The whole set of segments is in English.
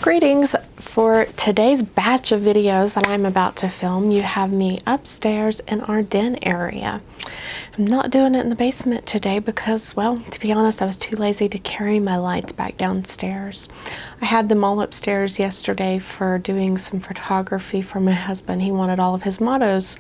Greetings. For today's batch of videos that I'm about to film, you have me upstairs in our den area. I'm not doing it in the basement today because, well, to be honest, I was too lazy to carry my lights back downstairs. I had them all upstairs yesterday for doing some photography for my husband. He wanted all of his models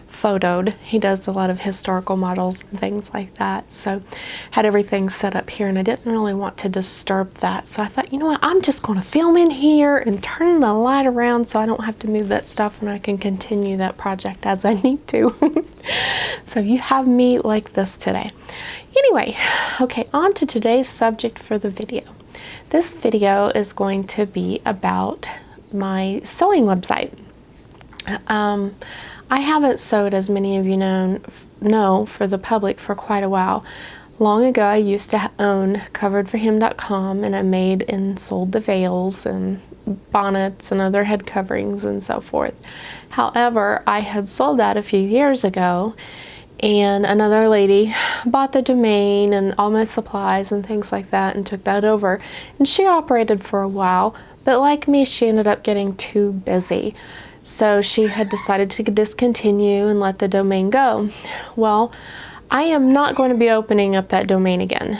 photoed. He does a lot of historical models and things like that. So had everything set up here and I didn't really want to disturb that. So I thought, you know what, I'm just going to film in here and turn the light around so I don't have to move that stuff and I can continue that project as I need to. So you have me like this today. Anyway, okay, on to today's subject for the video. This video is going to be about my sewing website. I haven't sewed, as many of you know for the public for quite a while. Long ago, I used to own coveredforhim.com, and I made and sold the veils and bonnets and other head coverings and so forth. However, I had sold that a few years ago, and another lady bought the domain and all my supplies and things like that and took that over. And she operated for a while, but like me, she ended up getting too busy. So she had decided to discontinue and let the domain go. Well, I am not going to be opening up that domain again.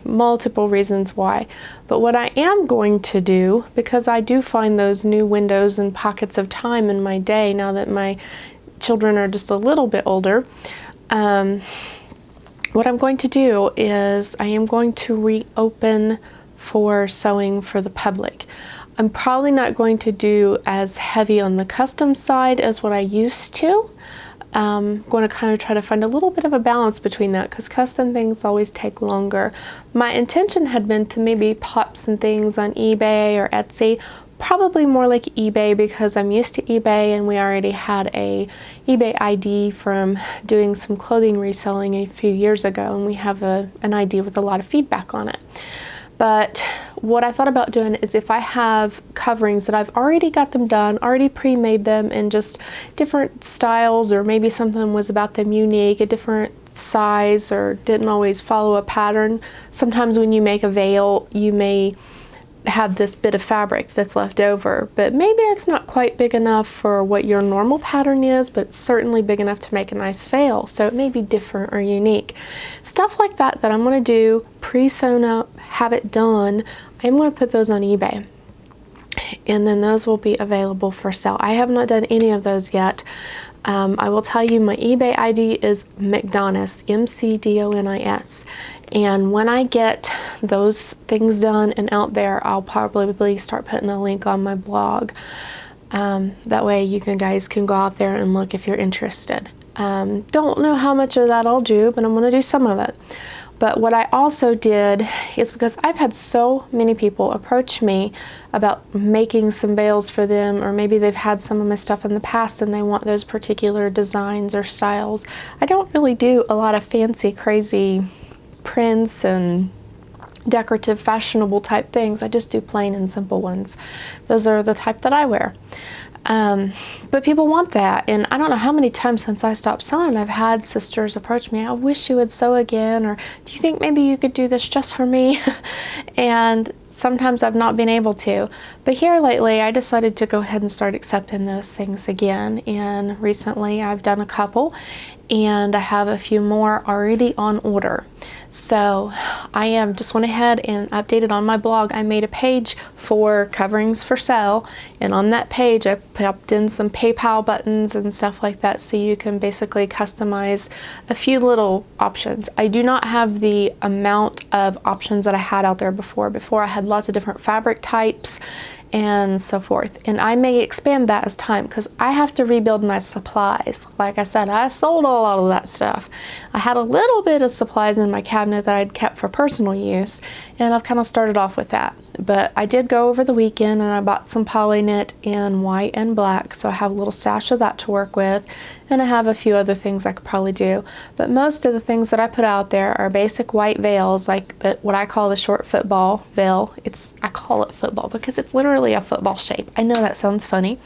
Multiple reasons why. But what I am going to do, because I do find those new windows and pockets of time in my day now that my children are just a little bit older, what I'm going to do is I am going to reopen for sewing for the public. I'm probably not going to do as heavy on the custom side as what I used to. I'm going to kind of try to find a little bit of a balance between that because custom things always take longer. My intention had been to maybe pop some things on eBay or Etsy, probably more like eBay because I'm used to eBay and we already had a eBay ID from doing some clothing reselling a few years ago, and we have an ID with a lot of feedback on it. But what I thought about doing is if I have coverings that I've already got them done, already pre-made them in just different styles, or maybe something was about them unique, a different size, or didn't always follow a pattern. Sometimes when you make a veil, you may have this bit of fabric that's left over, but maybe it's not quite big enough for what your normal pattern is, but it's certainly big enough to make a nice veil, so it may be different or unique. Stuff like that I'm going to do, pre-sewn up, have it done. I'm going to put those on eBay, and then those will be available for sale. I have not done any of those yet. I will tell you my eBay ID is mcdonis, McDonis. And when I get those things done and out there, I'll probably start putting a link on my blog. That way you guys can go out there and look if you're interested. Don't know how much of that I'll do, but I'm going to do some of it. But what I also did is, because I've had so many people approach me about making some veils for them, or maybe they've had some of my stuff in the past and they want those particular designs or styles. I don't really do a lot of fancy, crazy prints and decorative, fashionable type things. I just do plain and simple ones. Those are the type that I wear. But people want that, and I don't know how many times since I stopped sewing I've had sisters approach me, I wish you would sew again, or do you think maybe you could do this just for me? And sometimes I've not been able to, but here lately I decided to go ahead and start accepting those things again, and recently I've done a couple and I have a few more already on order. So I just went ahead and updated on my blog. I made a page for coverings for sale, and on that page I popped in some PayPal buttons and stuff like that, so you can basically customize a few little options. I do not have the amount of options that I had out there before. Before I had lots of different fabric types and so forth, and I may expand that as time because I have to rebuild my supplies. Like I said, I sold a lot of that stuff. I had a little bit of supplies in my cabinet that I'd kept for personal use, and I've kind of started off with that. But I did go over the weekend and I bought some poly knit in white and black, so I have a little stash of that to work with, and I have a few other things I could probably do. But most of the things that I put out there are basic white veils, like what I call the short football veil. I call it football because it's literally a football shape. I know that sounds funny,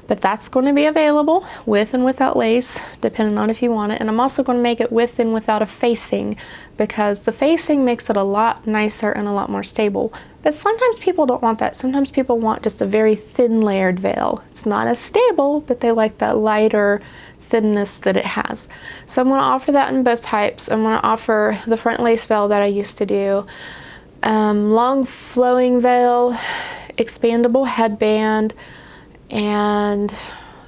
but that's going to be available with and without lace, depending on if you want it. And I'm also going to make it with and without a facing, because the facing makes it a lot nicer and a lot more stable. But sometimes people don't want that. Sometimes people want just a very thin layered veil. It's not as stable, but they like that lighter thinness that it has. So I'm going to offer that in both types. I'm going to offer the front lace veil that I used to do, long flowing veil, expandable headband, and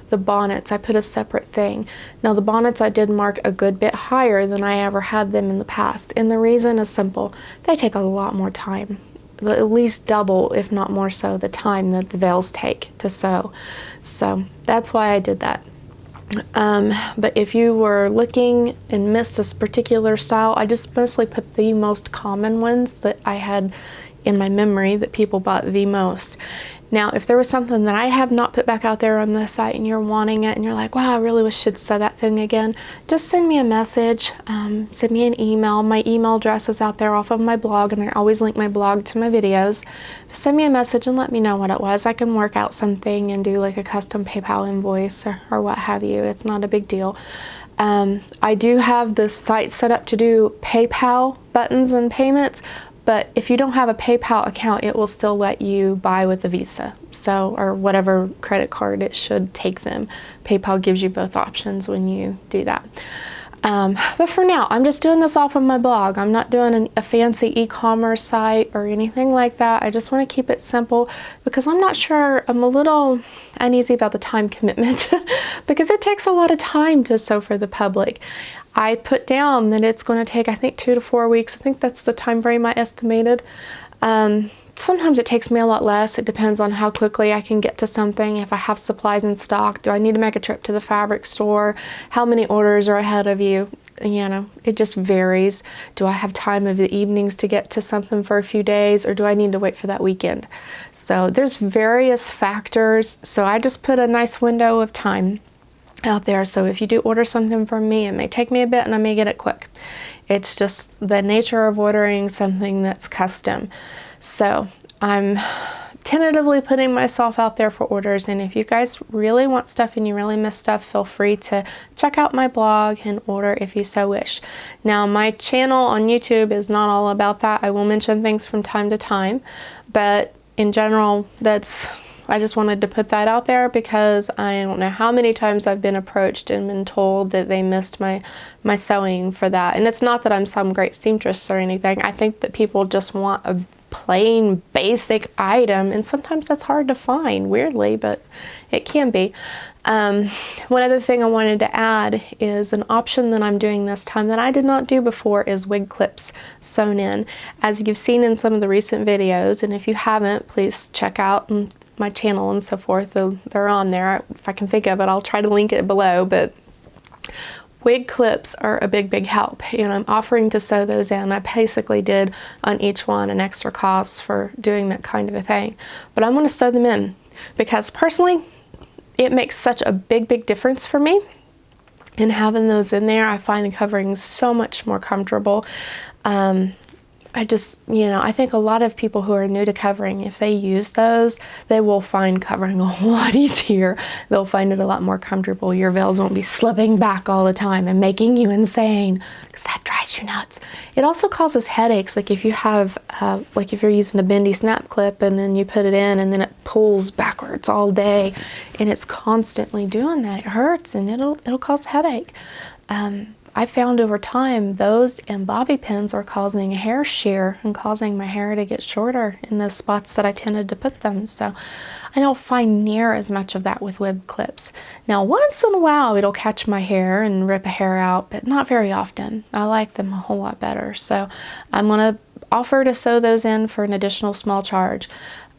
the bonnets. I put a separate thing. Now the bonnets I did mark a good bit higher than I ever had them in the past, and the reason is simple. They take a lot more time, at least double, if not more so, the time that the veils take to sew. So that's why I did that. But if you were looking and missed this particular style, I just mostly put the most common ones that I had in my memory that people bought the most. Now, if there was something that I have not put back out there on the site and you're wanting it and you're like, wow, I really wish you'd sew that thing again, just send me a message, send me an email. My email address is out there off of my blog, and I always link my blog to my videos. Send me a message and let me know what it was. I can work out something and do like a custom PayPal invoice or what have you. It's not a big deal. I do have the site set up to do PayPal buttons and payments, but if you don't have a PayPal account, it will still let you buy with a Visa, or whatever credit card it should take them. PayPal gives you both options when you do that. But for now, I'm just doing this off of my blog. I'm not doing a fancy e-commerce site or anything like that. I just want to keep it simple because I'm not sure, I'm a little uneasy about the time commitment because it takes a lot of time to sew for the public. I put down that it's going to take, I think, 2 to 4 weeks. I think that's the time frame I estimated. Sometimes it takes me a lot less. It depends on how quickly I can get to something. If I have supplies in stock, do I need to make a trip to the fabric store? How many orders are ahead of you? You know, it just varies. Do I have time of the evenings to get to something for a few days, or do I need to wait for that weekend? So there's various factors. So I just put a nice window of time out there. So if you do order something from me, it may take me a bit and I may get it quick. It's just the nature of ordering something that's custom. So I'm tentatively putting myself out there for orders, and if you guys really want stuff and you really miss stuff, feel free to check out my blog and order if you so wish. Now, my channel on YouTube is not all about that. I will mention things from time to time, but in general, I just wanted to put that out there because I don't know how many times I've been approached and been told that they missed my sewing for that. And it's not that I'm some great seamstress or anything. I think that people just want a plain basic item, and sometimes that's hard to find, weirdly, but it can be. One other thing I wanted to add is an option that I'm doing this time that I did not do before is wig clips sewn in. As you've seen in some of the recent videos, and if you haven't, please check out my channel and so forth. They're on there. If I can think of it, I'll try to link it below, but wig clips are a big help, and I'm offering to sew those in. I basically did on each one an extra cost for doing that kind of a thing, but I'm going to sew them in because personally it makes such a big difference for me, and having those in there, I find the coverings so much more comfortable. I just, I think a lot of people who are new to covering, if they use those, they will find covering a whole lot easier. They'll find it a lot more comfortable. Your veils won't be slipping back all the time and making you insane, because that drives you nuts. It also causes headaches. Like if you have, if you're using a bendy snap clip and then you put it in and then it pulls backwards all day and it's constantly doing that, it hurts and it'll cause headache. I found over time those and bobby pins are causing hair shear and causing my hair to get shorter in those spots that I tended to put them. So I don't find near as much of that with wig clips. Now, once in a while it'll catch my hair and rip a hair out, but not very often. I like them a whole lot better. So I'm going to offer to sew those in for an additional small charge.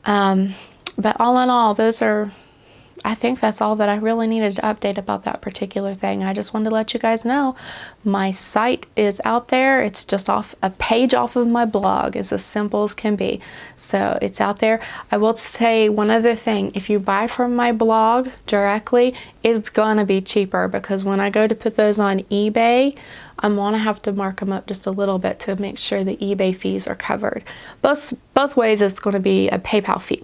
But all in all, those are I think that's all that I really needed to update about that particular thing. I just wanted to let you guys know my site is out there. It's just off a page off of my blog. It's as simple as can be. So it's out there. I will say one other thing. If you buy from my blog directly, it's gonna be cheaper, because when I go to put those on eBay, I'm gonna have to mark them up just a little bit to make sure the eBay fees are covered. Both ways, it's gonna be a PayPal fee,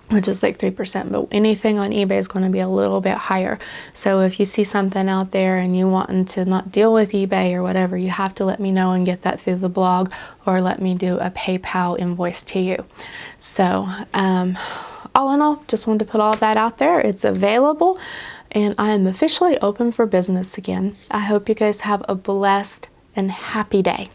which is like 3%, but anything on eBay is going to be a little bit higher. So if you see something out there and you want to not deal with eBay or whatever, you have to let me know and get that through the blog, or let me do a PayPal invoice to you. So all in all, just wanted to put all that out there. It's available, and I am officially open for business again. I hope you guys have a blessed and happy day.